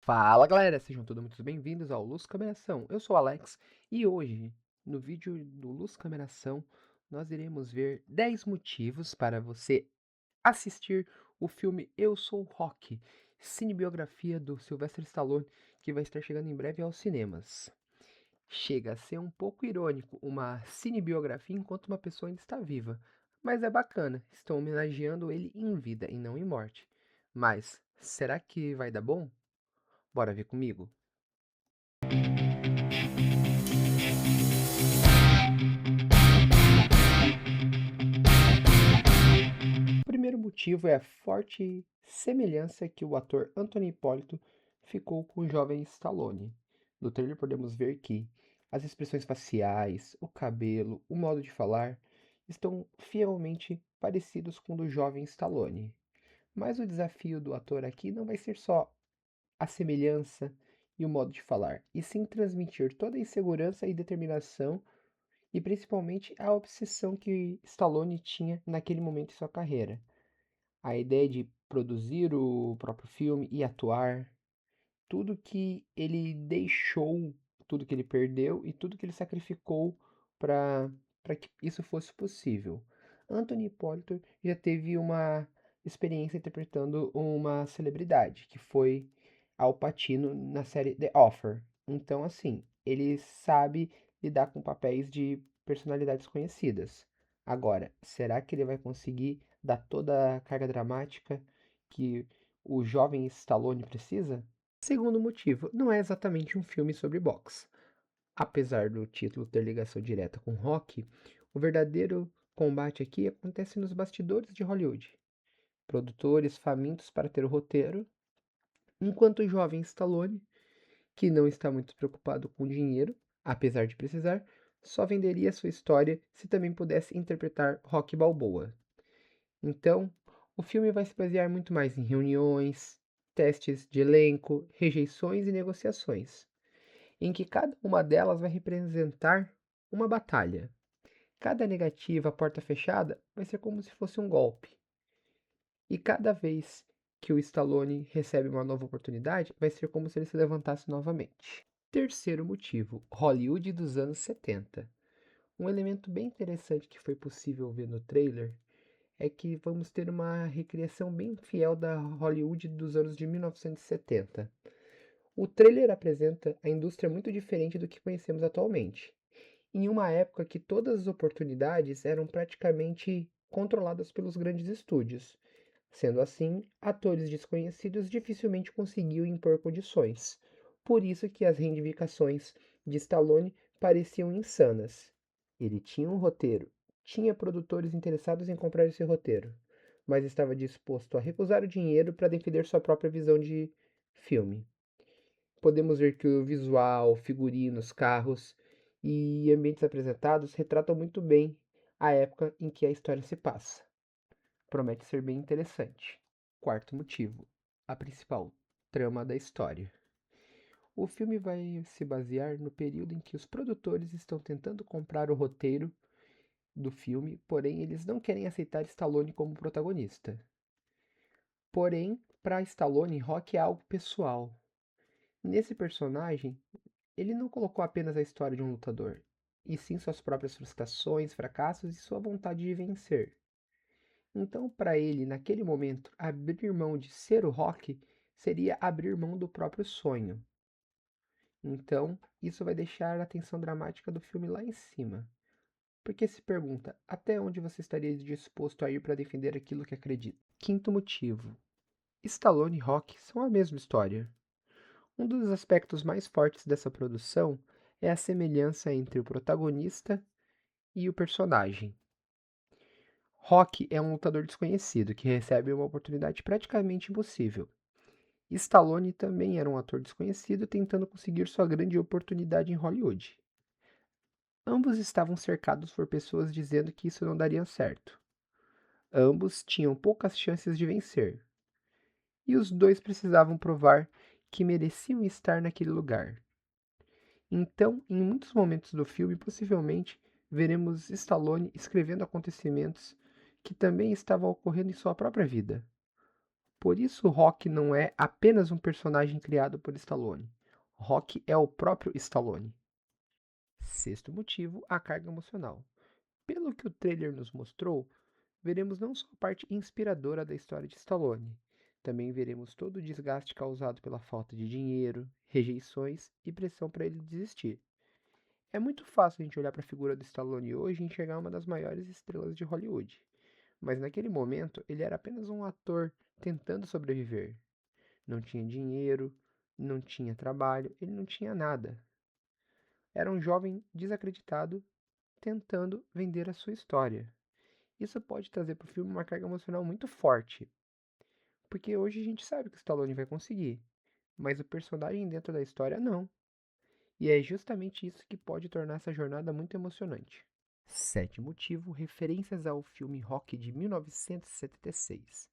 Fala galera, sejam todos muito bem-vindos ao Luz Cameração. Eu sou o Alex e hoje, no vídeo do Luz Cameração, nós iremos ver 10 motivos para você assistir o filme Eu Sou Rock, cinebiografia do Sylvester Stallone, que vai estar chegando em breve aos cinemas. Chega a ser um pouco irônico uma cinebiografia enquanto uma pessoa ainda está viva, mas é bacana, estão homenageando ele em vida e não em morte. Mas será que vai dar bom? Bora ver comigo? O primeiro motivo é a forte semelhança que o ator Anthony Hipólito ficou com o jovem Stallone. No trailer podemos ver que as expressões faciais, o cabelo, o modo de falar estão fielmente parecidos com o do jovem Stallone. Mas o desafio do ator aqui não vai ser só a semelhança e o modo de falar, e sim transmitir toda a insegurança e determinação e principalmente a obsessão que Stallone tinha naquele momento em sua carreira. A ideia de produzir o próprio filme e atuar, tudo que ele deixou, tudo que ele perdeu e tudo que ele sacrificou para que isso fosse possível. Anthony Hipólito já teve uma experiência interpretando uma celebridade, que foi Al Pacino na série The Offer. Então, assim, ele sabe lidar com papéis de personalidades conhecidas. Agora, será que ele vai conseguir dar toda a carga dramática que o jovem Stallone precisa? Segundo motivo, não é exatamente um filme sobre boxe. Apesar do título ter ligação direta com rock, o verdadeiro combate aqui acontece nos bastidores de Hollywood. Produtores famintos para ter o roteiro, enquanto o jovem Stallone, que não está muito preocupado com dinheiro, apesar de precisar, só venderia sua história se também pudesse interpretar Rock Balboa. Então, o filme vai se basear muito mais em reuniões, testes de elenco, rejeições e negociações, em que cada uma delas vai representar uma batalha. Cada negativa, porta fechada, vai ser como se fosse um golpe. E cada vez que o Stallone recebe uma nova oportunidade, vai ser como se ele se levantasse novamente. Terceiro motivo, Hollywood dos anos 70. Um elemento bem interessante que foi possível ver no trailer é que vamos ter uma recriação bem fiel da Hollywood dos anos de 1970. O trailer apresenta a indústria muito diferente do que conhecemos atualmente, em uma época que todas as oportunidades eram praticamente controladas pelos grandes estúdios. Sendo assim, atores desconhecidos dificilmente conseguiam impor condições. Por isso que as reivindicações de Stallone pareciam insanas. Ele tinha um roteiro, tinha produtores interessados em comprar esse roteiro, mas estava disposto a recusar o dinheiro para defender sua própria visão de filme. Podemos ver que o visual, figurinos, carros e ambientes apresentados retratam muito bem a época em que a história se passa. Promete ser bem interessante. Quarto motivo, a principal trama da história. O filme vai se basear no período em que os produtores estão tentando comprar o roteiro do filme, porém eles não querem aceitar Stallone como protagonista. Porém, para Stallone, Rock é algo pessoal. Nesse personagem, ele não colocou apenas a história de um lutador, e sim suas próprias frustrações, fracassos e sua vontade de vencer. Então, para ele, naquele momento, abrir mão de ser o Rock seria abrir mão do próprio sonho. Então, isso vai deixar a tensão dramática do filme lá em cima. Porque se pergunta, até onde você estaria disposto a ir para defender aquilo que acredita? Quinto motivo. Stallone e Rock são a mesma história. Um dos aspectos mais fortes dessa produção é a semelhança entre o protagonista e o personagem. Rock é um lutador desconhecido que recebe uma oportunidade praticamente impossível. Stallone também era um ator desconhecido tentando conseguir sua grande oportunidade em Hollywood. Ambos estavam cercados por pessoas dizendo que isso não daria certo. Ambos tinham poucas chances de vencer. E os dois precisavam provar que mereciam estar naquele lugar. Então, em muitos momentos do filme, possivelmente veremos Stallone escrevendo acontecimentos que também estavam ocorrendo em sua própria vida. Por isso, Rock não é apenas um personagem criado por Stallone. Rock é o próprio Stallone. Sexto motivo, a carga emocional. Pelo que o trailer nos mostrou, veremos não só a parte inspiradora da história de Stallone, também veremos todo o desgaste causado pela falta de dinheiro, rejeições e pressão para ele desistir. É muito fácil a gente olhar para a figura do Stallone hoje e enxergar uma das maiores estrelas de Hollywood, mas naquele momento ele era apenas um ator tentando sobreviver. Não tinha dinheiro, não tinha trabalho, ele não tinha nada. Era um jovem desacreditado tentando vender a sua história. Isso pode trazer para o filme uma carga emocional muito forte, porque hoje a gente sabe que o Stallone vai conseguir, mas o personagem dentro da história não. E é justamente isso que pode tornar essa jornada muito emocionante. Sétimo motivo, referências ao filme Rock de 1976.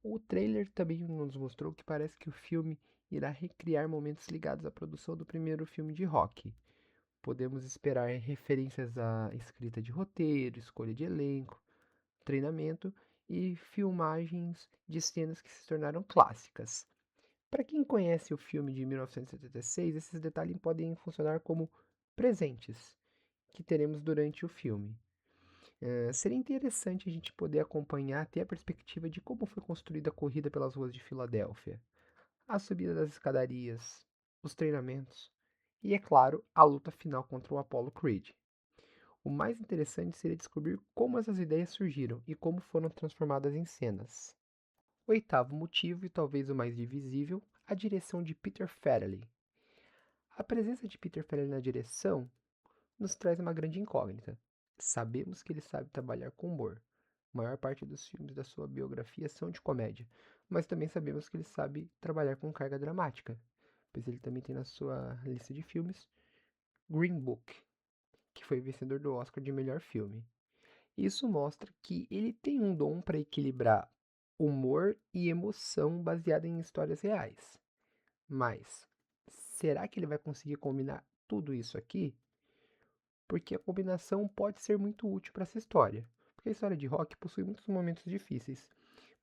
O trailer também nos mostrou que parece que o filme irá recriar momentos ligados à produção do primeiro filme de Rock. Podemos esperar referências à escrita de roteiro, escolha de elenco, treinamento e filmagens de cenas que se tornaram clássicas. Para quem conhece o filme de 1976, esses detalhes podem funcionar como presentes que teremos durante o filme. Seria interessante a gente poder acompanhar, ter a perspectiva de como foi construída a corrida pelas ruas de Filadélfia, a subida das escadarias, os treinamentos e, é claro, a luta final contra o Apollo Creed. O mais interessante seria descobrir como essas ideias surgiram e como foram transformadas em cenas. Oitavo motivo, e talvez o mais divisível, a direção de Peter Farrelly. A presença de Peter Farrelly na direção nos traz uma grande incógnita. Sabemos que ele sabe trabalhar com humor. A maior parte dos filmes da sua biografia são de comédia, mas também sabemos que ele sabe trabalhar com carga dramática, pois ele também tem na sua lista de filmes Green Book, que foi vencedor do Oscar de melhor filme. Isso mostra que ele tem um dom para equilibrar humor e emoção baseada em histórias reais. Mas será que ele vai conseguir combinar tudo isso aqui? Porque a combinação pode ser muito útil para essa história. Porque a história de Rock possui muitos momentos difíceis,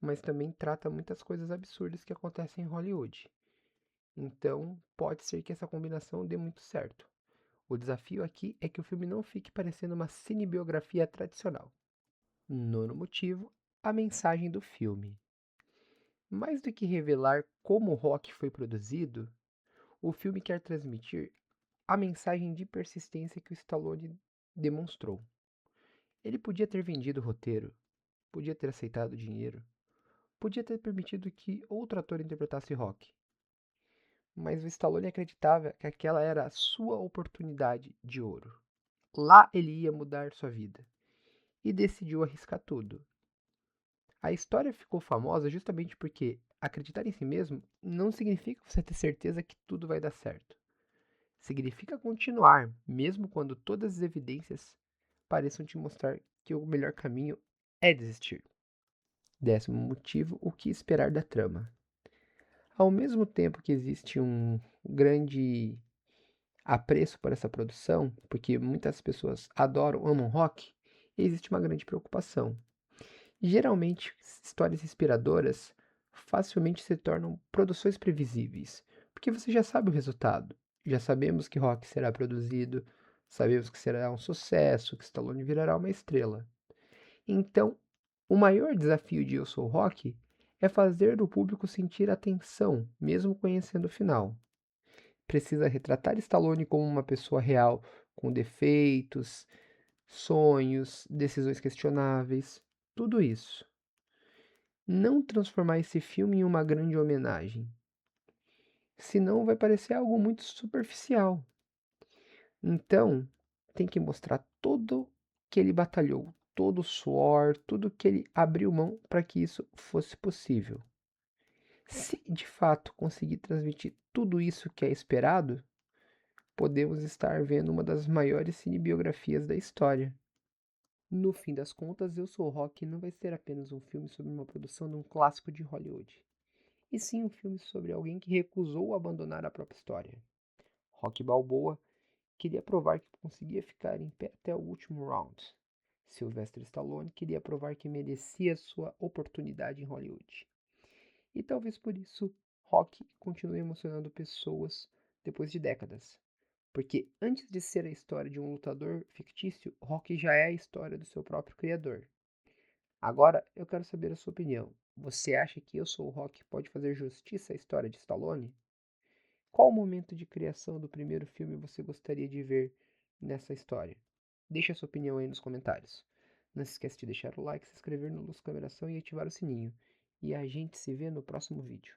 mas também trata muitas coisas absurdas que acontecem em Hollywood. Então, pode ser que essa combinação dê muito certo. O desafio aqui é que o filme não fique parecendo uma cinebiografia tradicional. Nono motivo, a mensagem do filme. Mais do que revelar como o rock foi produzido, o filme quer transmitir a mensagem de persistência que o Stallone demonstrou. Ele podia ter vendido o roteiro, podia ter aceitado o dinheiro, podia ter permitido que outro ator interpretasse Rock, mas o Stallone acreditava que aquela era a sua oportunidade de ouro. Lá ele ia mudar sua vida e decidiu arriscar tudo. A história ficou famosa justamente porque acreditar em si mesmo não significa você ter certeza que tudo vai dar certo. Significa continuar, mesmo quando todas as evidências pareçam te mostrar que o melhor caminho é desistir. Décimo motivo, o que esperar da trama. Ao mesmo tempo que existe um grande apreço por essa produção, porque muitas pessoas adoram, amam rock, existe uma grande preocupação. Geralmente, histórias inspiradoras facilmente se tornam produções previsíveis, porque você já sabe o resultado. Já sabemos que rock será produzido, sabemos que será um sucesso, que Stallone virará uma estrela. Então, o maior desafio de Eu Sou Rock é fazer o público sentir a tensão, mesmo conhecendo o final. Precisa retratar Stallone como uma pessoa real, com defeitos, sonhos, decisões questionáveis, tudo isso. Não transformar esse filme em uma grande homenagem, senão vai parecer algo muito superficial. Então, tem que mostrar todo que ele batalhou, todo o suor, tudo que ele abriu mão para que isso fosse possível. Se de fato conseguir transmitir tudo isso que é esperado, podemos estar vendo uma das maiores cinebiografias da história. No fim das contas, Eu Sou Rock não vai ser apenas um filme sobre uma produção de um clássico de Hollywood, e sim um filme sobre alguém que recusou abandonar a própria história. Rock Balboa queria provar que conseguia ficar em pé até o último round. Sylvester Stallone queria provar que merecia sua oportunidade em Hollywood. E talvez por isso Rock continue emocionando pessoas depois de décadas. Porque antes de ser a história de um lutador fictício, Rock já é a história do seu próprio criador. Agora eu quero saber a sua opinião. Você acha que Eu Sou o Rock pode fazer justiça à história de Stallone? Qual momento de criação do primeiro filme você gostaria de ver nessa história? Deixe a sua opinião aí nos comentários. Não se esqueça de deixar o like, se inscrever no Luz Cameração e ativar o sininho. E a gente se vê no próximo vídeo.